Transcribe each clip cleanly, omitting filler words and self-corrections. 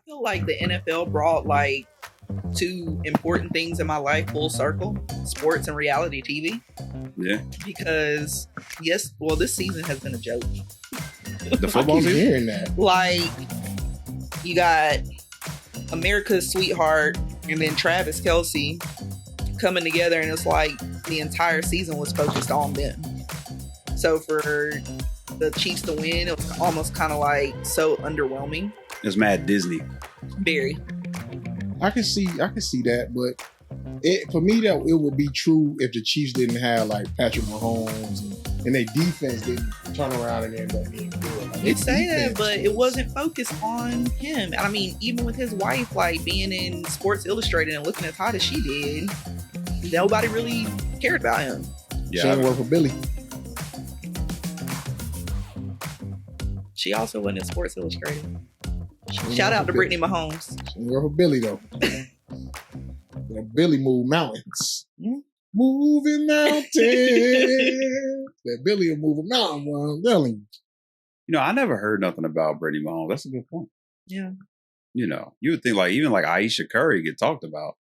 feel like the NFL brought like two important things in my life full circle: sports and reality TV. Yeah. Because yes, well, this season has been a joke. The football season? Hearing that. Like, you got America's Sweetheart and then Travis Kelce coming together, and it's like the entire season was focused on them. So for the Chiefs to win, it was almost kind of like so underwhelming. It was mad Disney. Very. I can see that, but for me that it would be true if the Chiefs didn't have like Patrick Mahomes and their defense didn't turn around and end up being good. Like, You say that, but it wasn't focused on him. I mean, even with his wife, like being in Sports Illustrated and looking as hot as she did, nobody really cared about him. She ain't work for Billy. She also wasn't in Sports Illustrated. Shout out to Brittany Mahomes. She ain't work for Billy though. That Billy moved mountains. Hmm? Moving mountains. That Billy will move a mountain, boy, I'm telling you. You know, I never heard nothing about Brittany Mahomes. That's a good point. Yeah. You know, you would think like even like Aisha Curry get talked about,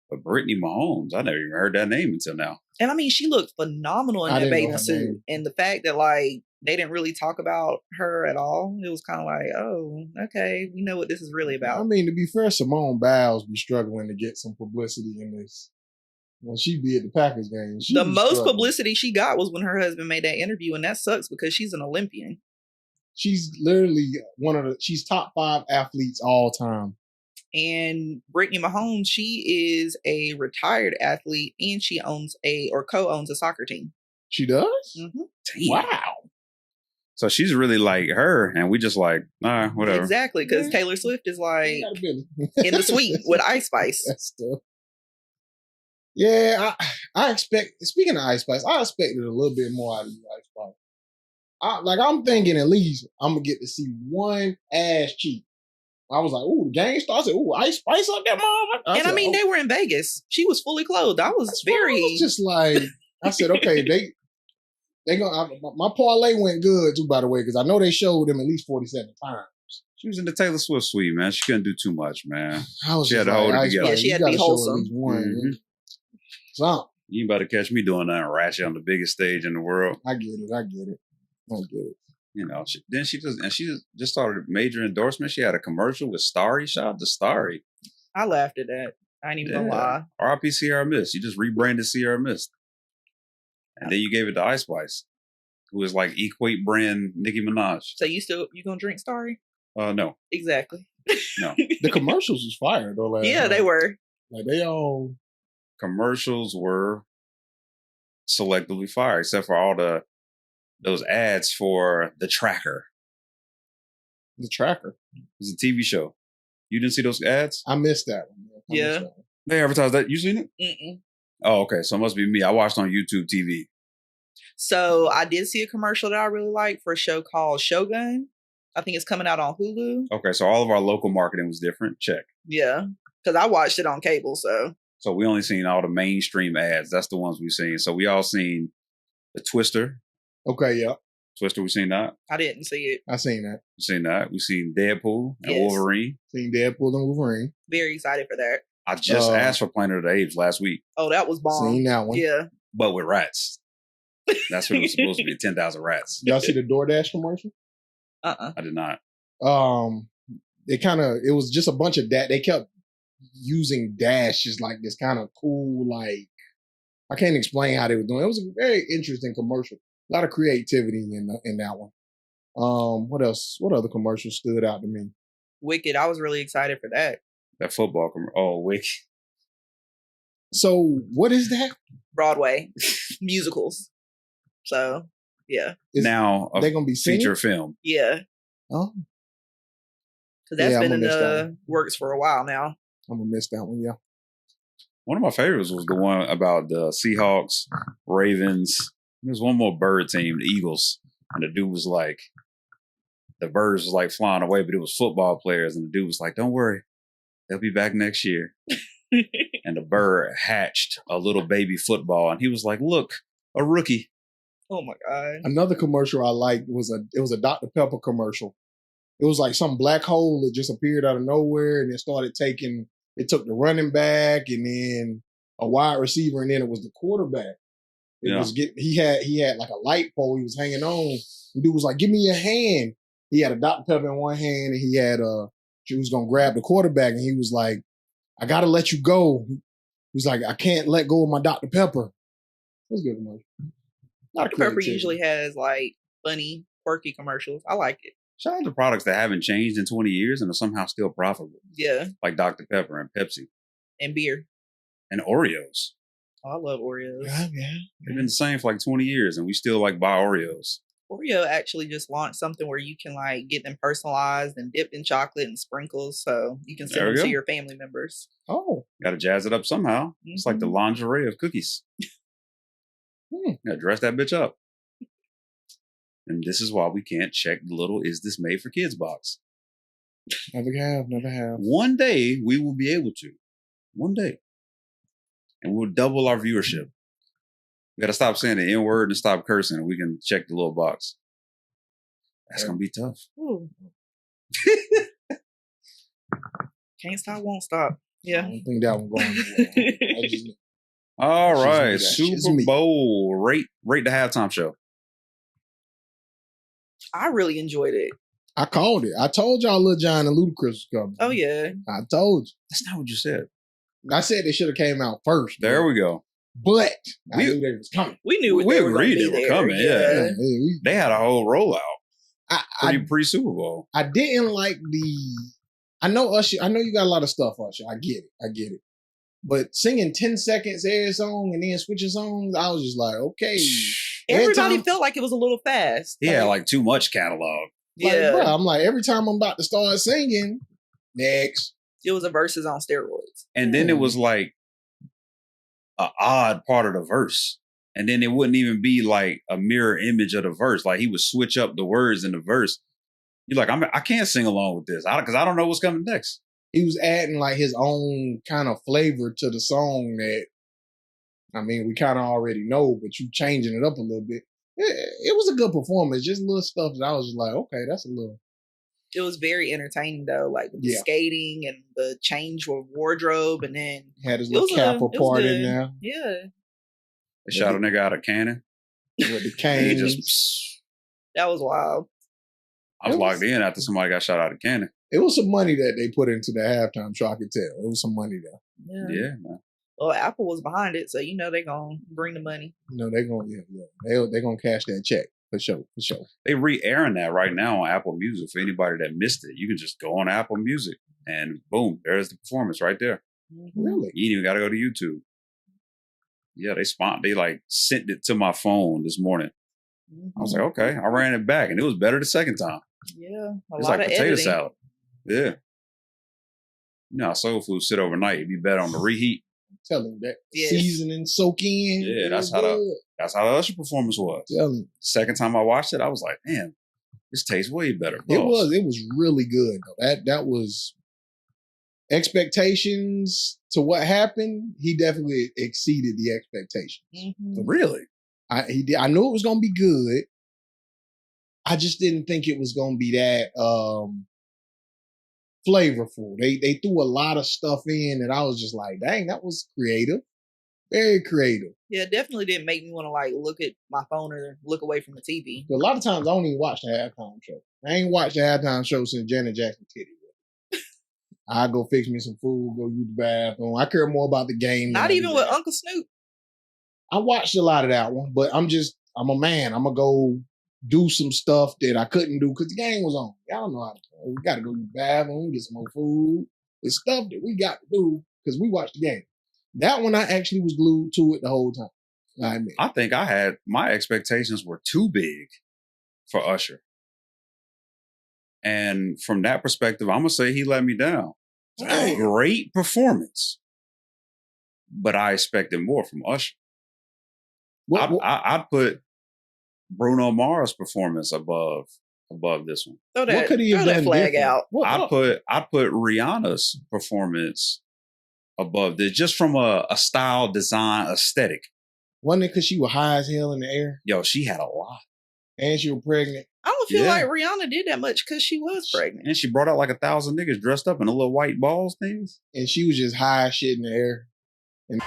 but Brittany Mahomes, I never even heard that name until now. And I mean, she looked phenomenal in I that didn't know bathing her suit. name. And the fact that like they didn't really talk about her at all, it was kind of like, oh, okay, we know what this is really about. I mean, to be fair, Simone Biles be struggling to get some publicity in this. When she be at the Packers game, she The be most struggling. publicity she got was when her husband made that interview, and that sucks because she's an Olympian. She's literally she's top 5 athletes all time. And Brittany Mahomes, she is a retired athlete, and she owns co-owns a soccer team. She does? Mm-hmm. Damn. Wow. So she's really like her, and we just like, all right, whatever. Exactly, because Yeah. Taylor Swift is like Got a Billy. in the suite with Ice Spice. That stuff. Yeah, I expect, speaking of Ice Spice, I expected a little bit more out of you, Ice Spice. I'm thinking at least I'm going to get to see one ass cheek. I was like, ooh, the game starts. I said, ooh, Ice Spice up there, mom. And I mean, they were in Vegas. She was fully clothed. I was just like, I said, okay, they gonna. My parlay went good too, by the way, because I know they showed them at least 47 times. She was in the Taylor Swift suite, man. She couldn't do too much, man. I was She had just to hold it Ice together. Spice, Yeah, she you had to be gotta show at wholesome. least one. Mhm. So You about to catch me doing nothing ratchet on the biggest stage in the world. I get it. You know, she just started a major endorsement. She had a commercial with Starry. Shout out to Starry. I laughed at that. I ain't even gonna lie. R.I.P. Sierra Mist. You just rebranded Sierra Mist. And then you gave it to Ice Spice, who is like equate brand Nicki Minaj. So you gonna drink Starry? No. Exactly. No. The commercials was fire though. Last Yeah, night. they were. Like they all. Commercials were selectively fire, except for all those ads for The Tracker. The Tracker. It was a TV show. You didn't see those ads? I missed that one. I Yeah. missed that one. They advertised that. You seen it? Mm-mm. Oh, okay. So it must be me. I watched on YouTube TV. So I did see a commercial that I really like for a show called Shogun. I think it's coming out on Hulu. Okay, so all of our local marketing was different. Check. Yeah, because I watched it on cable. So We only seen all the mainstream ads. That's the ones we seen. So we all seen the Twister. Okay, yeah, Twister, we seen that. I didn't see it. I seen that. We seen that. We seen Deadpool and Yes. Wolverine. Seen Deadpool and Wolverine. Very excited for that. I just asked for Planet of the Apes last week, Oh, that was bomb. Seen that one. Yeah. but with rats. That's what it was supposed to be. 10,000 rats. Y'all see the DoorDash commercial? I did not. It was just a bunch of that. They kept using Dash as like this kind of cool, like, I can't explain how they were doing. It was a very interesting commercial. A lot of creativity in that one. What else? What other commercials stood out to me? Wicked. I was really excited for that. That football commercial. Oh, Wick. So what is that? Broadway musicals. So yeah, Now a they gonna be singing? feature film. yeah. Oh, Because that's Yeah, I'm been in gonna miss that the one. works for a while now. I'm gonna miss that one. Yeah. One of my favorites was the one about the Seahawks, Ravens. There was one more bird team, the Eagles. And the dude was like, the birds was like flying away, but it was football players. And the dude was like, don't worry, they'll be back next year. And the bird hatched a little baby football. And he was like, look, a rookie. Oh my god. Another commercial I liked was a Dr. Pepper commercial. It was like some black hole that just appeared out of nowhere, and it took the running back, and then a wide receiver, and then it was the quarterback. He had like a light pole he was hanging on. The dude was like, "Give me your hand." He had a Dr. Pepper in one hand, and she was gonna grab the quarterback, and he was like, "I gotta let you go." He was like, "I can't let go of my Dr. Pepper." It was good commercial. Dr. Pepper usually has like funny, quirky commercials. I like it. Shout out to products that haven't changed in 20 years and are somehow still profitable. Yeah. Like Dr. Pepper and Pepsi. And beer. And Oreos. Oh, I love Oreos. Yeah. They've been the same for like 20 years and we still like buy Oreos. Oreo actually just launched something where you can like get them personalized and dipped in chocolate and sprinkles so you can send them to your family members. Oh. Gotta jazz it up somehow. Mm-hmm. It's like the lingerie of cookies. Gotta dress that bitch up. And this is why we can't check the little "Is this made for kids" box. Never have. One day we will be able to. One day. And we'll double our viewership. We got to stop saying the N word and stop cursing, and we can check the little box. That's going to be tough. Can't stop, won't stop. Yeah. I don't think that one going All right. Super Bowl. Rate the halftime show. I really enjoyed it. I called it. I told y'all Lil Jon and Ludacris was coming. Oh, yeah. I told you. That's not what you said. I said they should have came out first. There we go. But I knew they was coming. We knew we agreed they were coming. Yeah. They had a whole rollout. Pre-Super Bowl. I didn't like I know Usher. I know you got a lot of stuff, Usher. I get it. But singing 10 seconds every song and then switching songs, I was just like, okay. Everybody felt like it was a little fast. Yeah, like too much catalog. Yeah. Bro, I'm like, every time I'm about to start singing, next. It was a verses on steroids. And then it was like an odd part of the verse. And then it wouldn't even be like a mirror image of the verse. Like he would switch up the words in the verse. You're like, I can't sing along with this because I don't know what's coming next. He was adding like his own kind of flavor to the song that, I mean, we kind of already know, but you changing it up a little bit. It was a good performance. Just little stuff that I was just like, okay, that's a little. It was very entertaining though, like the skating and the change of wardrobe, and then had his little Kappa part in there. Yeah. They shot a nigga out of cannon. With the cane. That was wild. I was locked in after somebody got shot out of cannon. It was some money that they put into the halftime show, I could tell. It was some money there. Yeah, man. Well, Apple was behind it, so you know they're going to bring the money. No, they're going to they're gonna cash that check for sure. They re-airing that right now on Apple Music. For anybody that missed it, you can just go on Apple Music and boom, there's the performance right there. Really? You ain't even got to go to YouTube. Yeah, they like sent it to my phone this morning. I was like, okay. I ran it back and it was better the second time. Yeah. It's like potato salad. Yeah. You know how soul food sit overnight. It'd be better on the reheat. Tell him that. Yes. Seasoning, soak in. Yeah, that's how the Usher performance was. Tell him. Second time I watched it, I was like, man, this tastes way better. It was really good though. That was expectations to what happened. He definitely exceeded the expectations. Mm-hmm. Really? I knew it was gonna be good. I just didn't think it was gonna be that flavorful. They threw a lot of stuff in and I was just like, dang, that was creative. Very creative. Yeah, it definitely didn't make me want to like look at my phone or look away from the TV. But a lot of times I don't even watch the halftime show. I ain't watched the halftime show since Janet Jackson titty. I go fix me some food, go use the bathroom. I care more about the game. Not even with Uncle Snoop. I watched a lot of that one, but I'm a man. I'm going to go do some stuff that I couldn't do because the game was on. Y'all know how to play. We got to go to the bathroom, get some more food. It's stuff that we got to do because we watched the game. That one, I actually was glued to it the whole time. I think my expectations were too big for Usher. And from that perspective, I'm going to say he let me down. Dang. Great performance. But I expected more from Usher. I'd put Bruno Mars' performance above this one. What could he have done flag out? I'd put Rihanna's performance above this, just from a style, design, aesthetic. Wasn't it because she was high as hell in the air? Yo, she had a lot. And she was pregnant. I don't feel Yeah. like Rihanna did that much because she was pregnant. And she brought out like 1,000 niggas dressed up in the little white balls things. And she was just high as shit in the air. And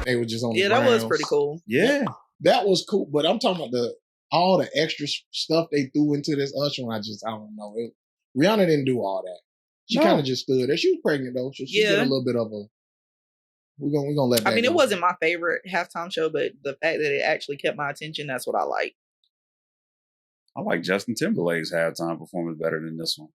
they were just on the Yeah, that was grounds. pretty cool. Yeah. That was cool. But I'm talking about all the extra stuff they threw into this Usher one. I don't know. Rihanna didn't do all that. She kind of just stood there. She was pregnant though, so she did a little bit of a. We're gonna let that. I mean, go. it wasn't my favorite halftime show, but the fact that it actually kept my attention, that's what I like. I like Justin Timberlake's halftime performance better than this one.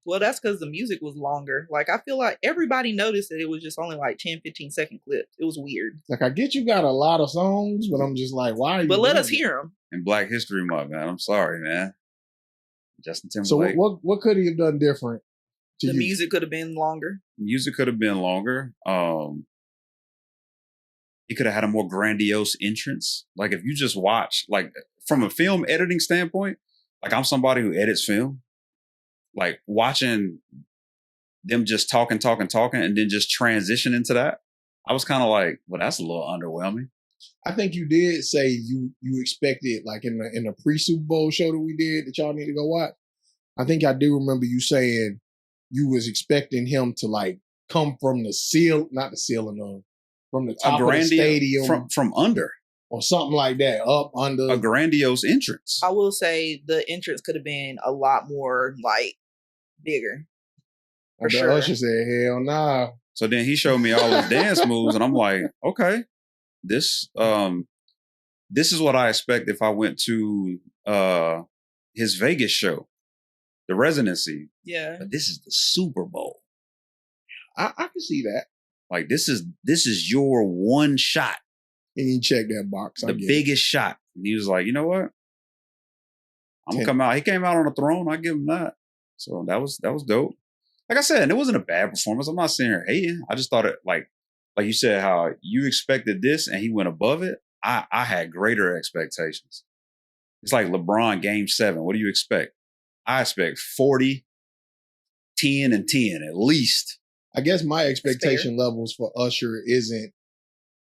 Well, that's because the music was longer. Like, I feel like everybody noticed that it was just only like 10, 15-second clips. It was weird. Like, I get you got a lot of songs, but I'm just like, why are you? But let us doing hear them. In Black History Month, man. I'm sorry, man. Justin it? So Timberlake. what could he have done different? To The you? music could have been longer. Music could have been longer. He could have had a more grandiose entrance. Like if you just watch, like from a film editing standpoint, like I'm somebody who edits film. Like watching them just talking, and then just transition into that. I was kind of like, well, that's a little underwhelming. I think you did say you expected, like in the pre-Super Bowl show that we did that y'all need to go watch. I think I do remember you saying you was expecting him to like come from the from the top of the stadium from under or something like that, up under a grandiose entrance. I will say the entrance could have been a lot more like bigger. For sure. Usher said, "Hell nah." So then he showed me all his dance moves, and I'm like, okay, this is what I expect if I went to his Vegas show, the residency. Yeah. But this is the Super Bowl. I can see that. Like this is your one shot. And he checked that box. The biggest shot. And he was like, you know what? I'm gonna come out. He came out on a throne. I give him that. So that was dope. Like I said, it wasn't a bad performance. I'm not sitting here hating. I just thought it like you said, how you expected this and he went above it. I had greater expectations. It's like LeBron game 7. What do you expect? I expect 40, 10, and 10 at least. I guess my expectation levels for Usher isn't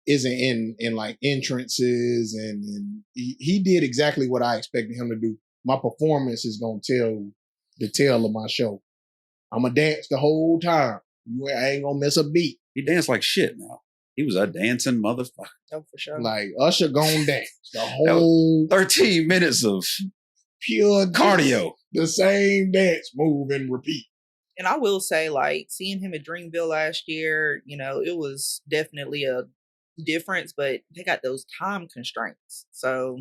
in like entrances and he did exactly what I expected him to do. My performance is gonna tell the tale of my show. I'm gonna dance the whole time. I ain't gonna miss a beat. He danced like shit now. He was a dancing motherfucker. Oh, for sure. Like Usher gonna dance the whole 13 minutes of pure cardio. The same dance move and repeat. And I will say, like, seeing him at Dreamville last year, you know, it was definitely a difference, but they got those time constraints. So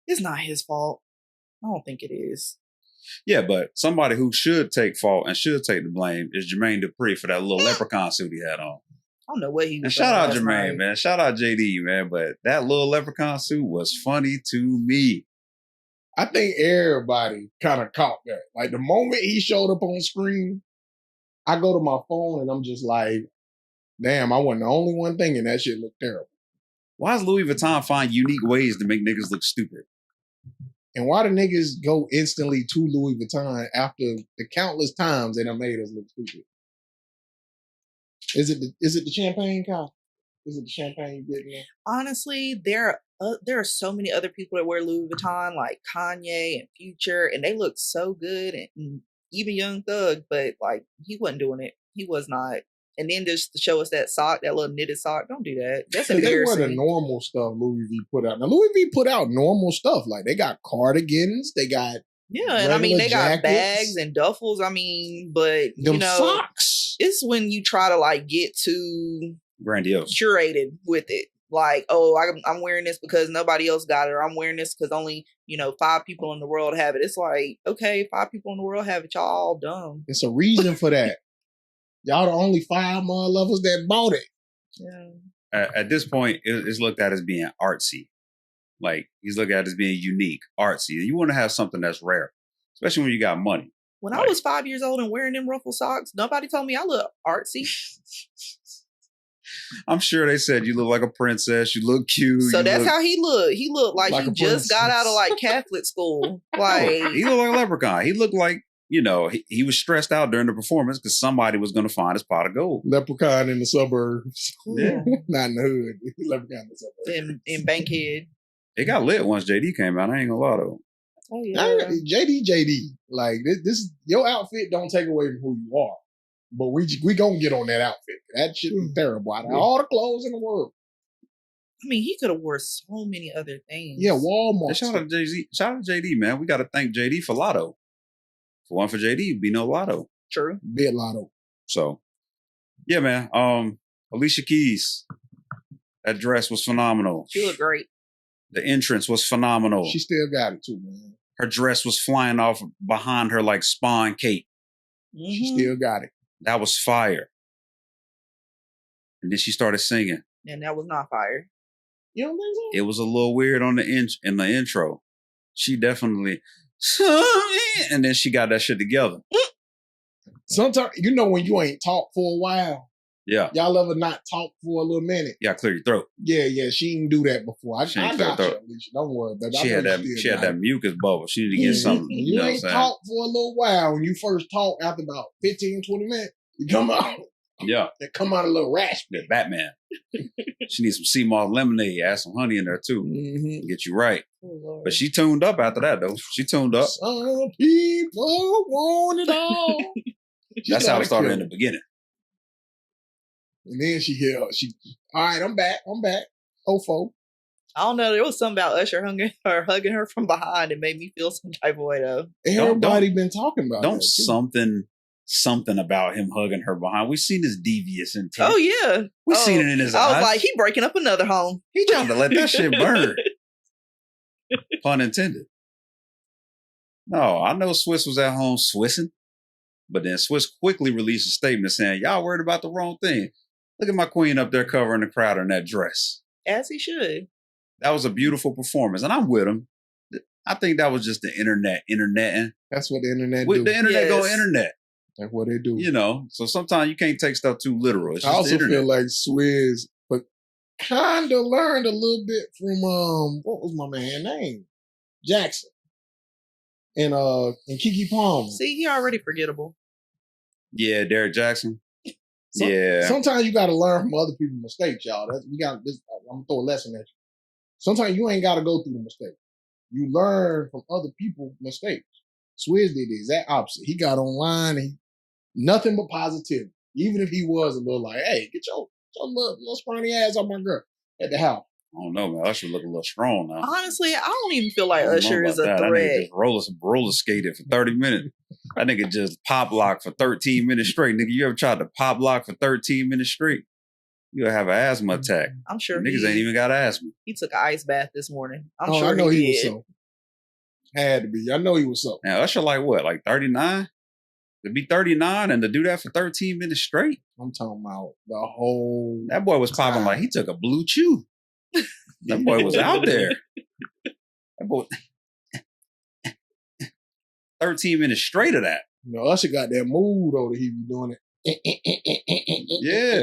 it's not his fault. I don't think it is. Yeah, but somebody who should take fault and should take the blame is Jermaine Dupri for that little leprechaun suit he had on. I don't know what he was. And shout out Jermaine, man. Shout out JD, man. But that little leprechaun suit was funny to me. I think everybody kind of caught that. Like the moment he showed up on screen, I go to my phone and I'm just like, damn, I wasn't the only one thinking that shit looked terrible. Why does Louis Vuitton find unique ways to make niggas look stupid? And why do niggas go instantly to Louis Vuitton after the countless times they done made us look stupid? Is it the champagne, Kyle? Is it the champagne you getting there? Honestly, there are so many other people that wear Louis Vuitton, like Kanye and Future, and they look so good, and even Young Thug, but like he wasn't doing it. He was not. And then just to show us that sock, that little knitted sock. Don't do that. That's Because they wear the embarrassing. normal stuff Louis V put out. Now, Louis V put out normal stuff. Like, they got cardigans. They got Yeah, and I mean, regular they got jackets. bags and duffels. I mean, but, Them you know, socks. it's when you try to, like, get too Grandiose. curated with it. Like, oh, I'm wearing this because nobody else got it, or I'm wearing this because only, 5 people in the world have it. It's like, okay, 5 people in the world have it. Y'all all dumb. It's a reason for that. Y'all the only 5 motherfuckers that bought it. Yeah. At this point, it's looked at as being artsy. Like, he's looked at as being unique, artsy. You want to have something that's rare, especially when you got money. When I was 5 years old and wearing them ruffled socks, nobody told me I look artsy. I'm sure they said you look like a princess. You look cute. So that's look, how he looked. He looked like Like he a just got out of princess. like Catholic school. Like, he looked like a leprechaun. He looked like, he was stressed out during the performance because somebody was going to find his pot of gold. Leprechaun in the suburbs. Yeah. Not in the hood. Leprechaun in the suburbs. in Bankhead. It got lit once JD came out. I ain't gonna lie though. Oh Nah, JD. Like, this your outfit don't take away from who you are. But we gonna get on that outfit. That shit is terrible. Out of all the clothes in the world. I mean, he could have wore so many other things. Yeah, Walmart. Shout out to Jay-Z. Shout out to JD, man. We got to thank JD for Lotto. If it wasn't for JD, it'd be no Lotto. True. Big lotto. So, yeah, man. Alicia Keys. That dress was phenomenal. She looked great. The entrance was phenomenal. She still got it too, man. Her dress was flying off behind her like Spawn Kate. She Mhm. still got it. That was fire. And then she started singing. And that was not fire. You don't think so? It was a little weird on in the intro. She definitely, and then she got that shit together. Sometimes, when you ain't talked for a while, Yeah, y'all ever not talk for a little minute? you gotta clear your throat. Yeah, she didn't do that before. I She ain't got clear you, throat. Alicia. Don't worry, baby. She had that mucus bubble. She needed to get Mhm. something. When You you know what I'm ain't saying? talked for a little while, when you first talk after about 15, 20 minutes, you come out. Yeah, They come out a little raspy. the Batman. She needs some sea moss lemonade. Add some honey in there too. Mm-hmm. Get you right. Oh, Lord. But she tuned up after that though. She tuned up. Some people want it all. She That's how it started in killing the beginning. And then she all right, I'm back. Ofo. I don't know. There was something about Usher hugging her from behind that made me feel some type of way, though. Everybody been talking about Don't that, too. something about him hugging her behind. We've seen his devious intent. Oh, yeah. We've seen it in his I eyes. was like, he breaking up another home. He trying to let that shit burn. Pun intended. No, I know Swiss was at home Swissing, but then Swiss quickly released a statement saying, y'all worried about the wrong thing. Look at my queen up there covering the crowd in that dress. As he should. That was a beautiful performance, and I'm with him. I think that was just the interneting. That's what the internet do. The internet go Yes. internet, That's what they do. So sometimes you can't take stuff too literal. It's I just the also internet. feel like Swizz, but kind of learned a little bit from what was my man name? Jackson. And Keke Palmer. See, he already forgettable. Yeah, Derek Jackson. Some- Yeah. Sometimes you got to learn from other people's mistakes, y'all. I'm gonna throw a lesson at you. Sometimes you ain't got to go through the mistake. You learn from other people's mistakes. Swizz did the exact opposite. He got online and nothing but positivity. Even if he was a little like, hey, get your little scrawny ass off my girl at the house. I don't know, man. Usher look a little strong now. Honestly, I don't even feel like I don't know Usher about is a that. That threat. nigga just roller skated for 30 minutes. That nigga just pop lock for 13 minutes straight. Nigga, you ever tried to pop lock for 13 minutes straight? You'll have an asthma attack. I'm sure Niggas ain't even got asthma. he took an ice bath this morning. I'm I sure know he he was did. so. Had to be. I know he was so. Now, Usher like what? Like 39? To be 39 and to do that for 13 minutes straight? I'm talking about the whole. That boy was popping like he took a blue chew. That boy was out there. That boy 13 minutes straight of that. Usher got that mood though that he be doing it. Yeah.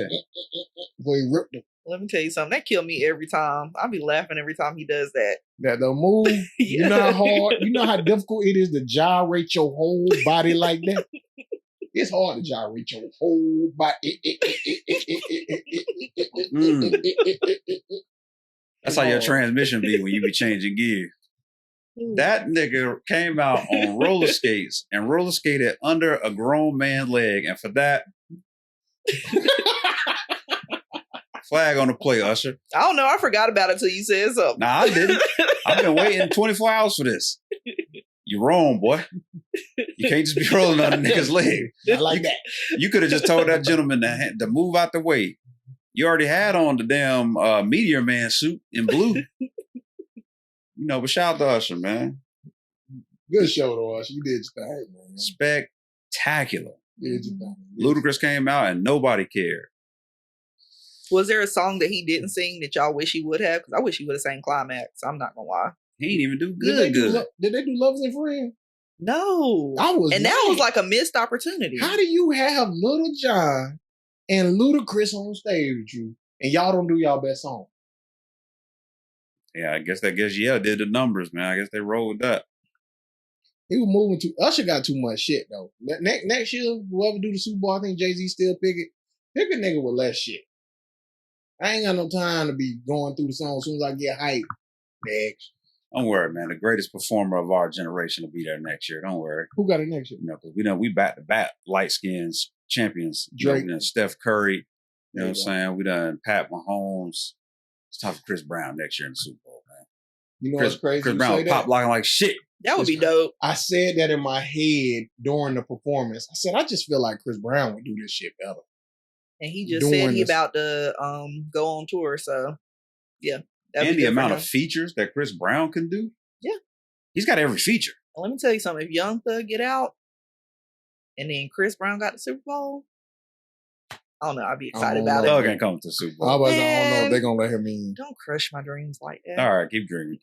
Boy, he ripped it. Let me tell you something. That killed me every time. I be laughing every time he does that. That the move. You know how hard. You know how difficult it is to gyrate your whole body like that. It's hard to gyrate your whole body. That's how your transmission be when you be changing gear. That nigga came out on roller skates and roller skated under a grown man leg. And for that, Flag on the play, Usher. I don't know. I forgot about it until you said something. Nah, I didn't. I've been waiting 24 hours for this. You're wrong, boy. You can't just be rolling on a nigga's leg. I like that. You could have just told that gentleman to move out the way. You already had on the damn Meteor Man suit in blue. But shout out to Usher, man. Good show to us. You did your thing, man. Spectacular. You did your thing. Ludacris came out and nobody cared. Was there a song that he didn't sing that y'all wish he would have? Because I wish he would have sang Climax. I'm not gonna lie. He didn't even do Did good. they do Lovers and Friends? No. I was and that was like a missed opportunity. How do you have Little John and Ludacris on stage with you, and y'all don't do y'all best song? Yeah, I guess did the numbers, man. I guess they rolled with that. He was moving too. Usher got too much shit though. Next year, whoever do the Super Bowl, I think Jay-Z still pick it. Pick a nigga with less shit. I ain't got no time to be going through the song as soon as I get hyped. Next. Don't worry, man. The greatest performer of our generation will be there next year. Don't worry. Who got it next year? Because we back to back light skins champions. Drake. Steph Curry. You know what I'm saying? We done Pat Mahomes. It's time for Chris Brown next year in the Super Bowl, man. You know what's crazy? Chris Brown pop locking like shit. That would be dope. I said that in my head during the performance. I said, I just feel like Chris Brown would do this shit better. And he just said he about to go on tour. So, yeah. And the amount of features that Chris Brown can do. Yeah. He's got every feature. Let me tell you something. If Young Thug get out and then Chris Brown got the Super Bowl, I don't know. I'd be excited about it. Thug ain't coming to the Super Bowl. I don't know if they're going to let him in. Don't crush my dreams like that. All right, keep dreaming.